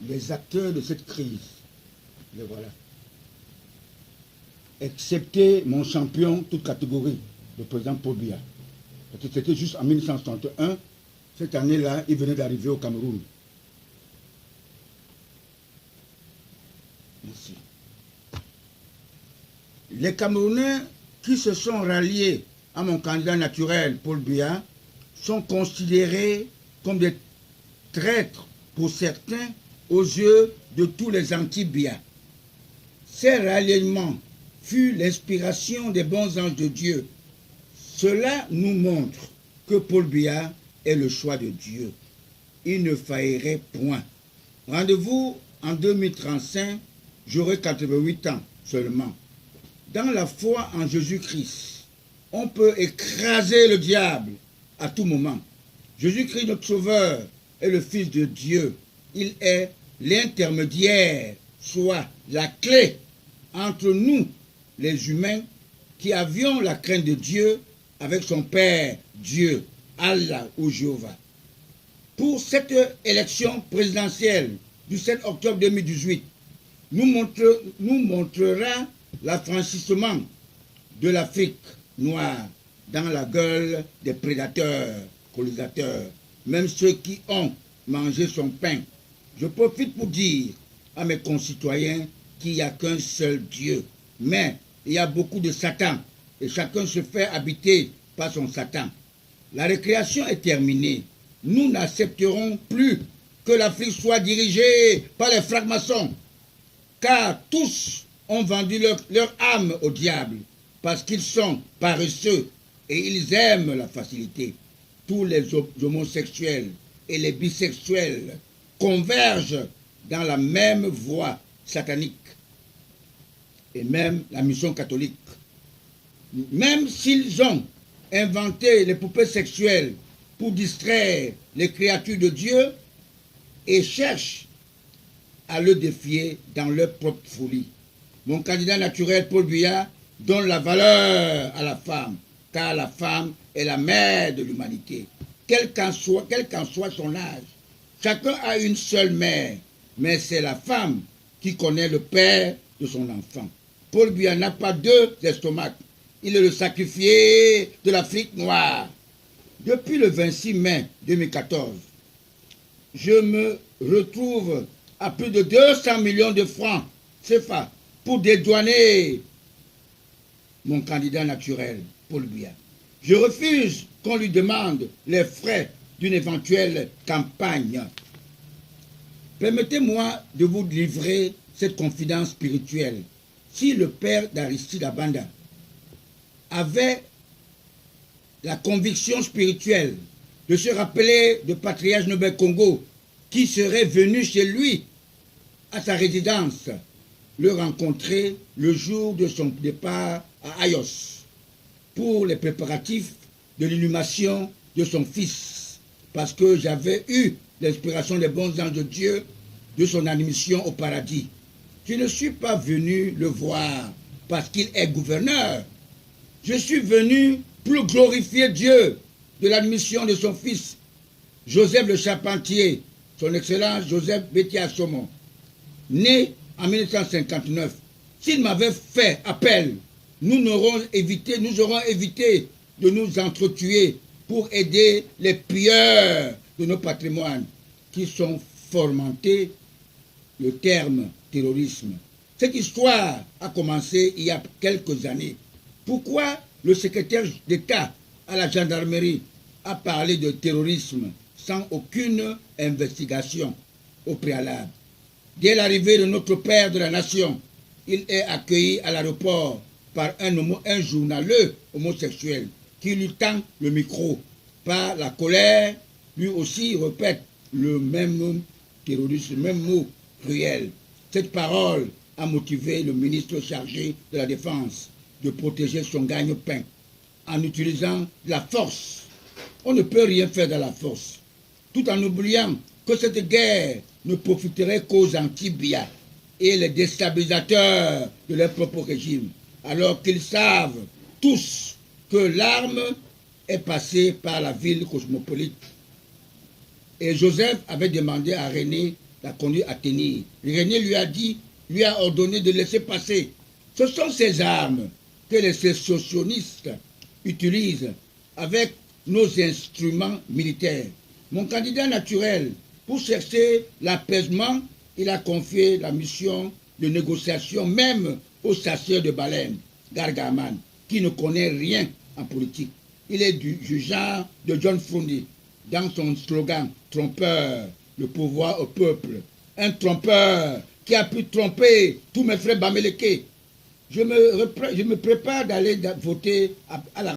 les acteurs de cette crise, les voilà. Excepté mon champion, toute catégorie, le président Paul Biya. Parce que c'était juste en 1961, cette année-là, il venait d'arriver au Cameroun. Merci. Les Camerounais qui se sont ralliés à mon candidat naturel, Paul Biya, sont considérés comme des traîtres pour certains aux yeux de tous les anti-Biya. Ces ralliements furent l'inspiration des bons anges de Dieu. Cela nous montre que Paul Biya est le choix de Dieu. Il ne faillirait point. Rendez-vous en 2035, j'aurai 88 ans seulement. Dans la foi en Jésus-Christ, on peut écraser le diable à tout moment. Jésus-Christ, notre Sauveur, est le Fils de Dieu. Il est l'intermédiaire, soit la clé entre nous, les humains, qui avions la crainte de Dieu avec son Père, Dieu, Allah ou Jéhovah. Pour cette élection présidentielle du 7 octobre 2018, nous montrera l'affranchissement de l'Afrique noire dans la gueule des prédateurs, colonisateurs, même ceux qui ont mangé son pain. Je profite pour dire à mes concitoyens qu'il n'y a qu'un seul Dieu, mais il y a beaucoup de Satan et chacun se fait habiter par son Satan. La récréation est terminée. Nous n'accepterons plus que l'Afrique soit dirigée par les francs-maçons, car tous ont vendu leur âme au diable parce qu'ils sont paresseux et ils aiment la facilité. Tous les homosexuels et les bisexuels convergent dans la même voie satanique et même la mission catholique. Même s'ils ont inventé les poupées sexuelles pour distraire les créatures de Dieu et cherchent à le défier dans leur propre folie. Mon candidat naturel, Paul Biya, donne la valeur à la femme, car la femme est la mère de l'humanité. Quel qu'en soit son âge, chacun a une seule mère, mais c'est la femme qui connaît le père de son enfant. Paul Biya n'a pas deux estomacs. Il est le sacrifié de l'Afrique noire. Depuis le 26 mai 2014, je me retrouve à plus de 200 millions de francs CFA pour dédouaner mon candidat naturel, Paul Biya. Je refuse qu'on lui demande les frais d'une éventuelle campagne. Permettez-moi de vous livrer cette confidence spirituelle. Si le père d'Aristide Abanda avait la conviction spirituelle de se rappeler de Patriarche Norbert Congo qui serait venu chez lui à sa résidence, le rencontrer le jour de son départ à Ayos pour les préparatifs de l'inhumation de son fils, parce que j'avais eu l'inspiration des bons anges de Dieu de son admission au paradis. Je ne suis pas venu le voir parce qu'il est gouverneur. Je suis venu pour glorifier Dieu de l'admission de son fils, Joseph le Charpentier, son Excellence Joseph Béthia Saumon, né en 1959. S'il m'avait fait appel, nous aurons évité de nous entretuer pour aider les pilleurs de nos patrimoines qui sont fomentés le terme terrorisme. Cette histoire a commencé il y a quelques années. Pourquoi le secrétaire d'État à la gendarmerie a parlé de terrorisme sans aucune investigation au préalable? Dès l'arrivée de notre père de la nation, il est accueilli à l'aéroport par un journaleux homosexuel qui lui tend le micro. Par la colère, lui aussi répète le même mot terrorisme, le même mot cruel. Cette parole a motivé le ministre chargé de la Défense de protéger son gagne-pain en utilisant la force. On ne peut rien faire de la force, tout en oubliant que cette guerre ne profiterait qu'aux anti-Biya et les déstabilisateurs de leur propre régime, alors qu'ils savent tous que l'arme est passée par la ville cosmopolite. Et Joseph avait demandé à René l'a conduit à tenir. René lui a ordonné de laisser passer. Ce sont ces armes que les sécessionnistes utilisent avec nos instruments militaires. Mon candidat naturel, pour chercher l'apaisement, il a confié la mission de négociation même au chasseur de baleines, Gargaman, qui ne connaît rien en politique. Il est du genre de John Frundi, dans son slogan « Trompeur, le pouvoir au peuple ». Un trompeur qui a pu tromper tous mes frères Bamileke. Je me prépare d'aller voter à la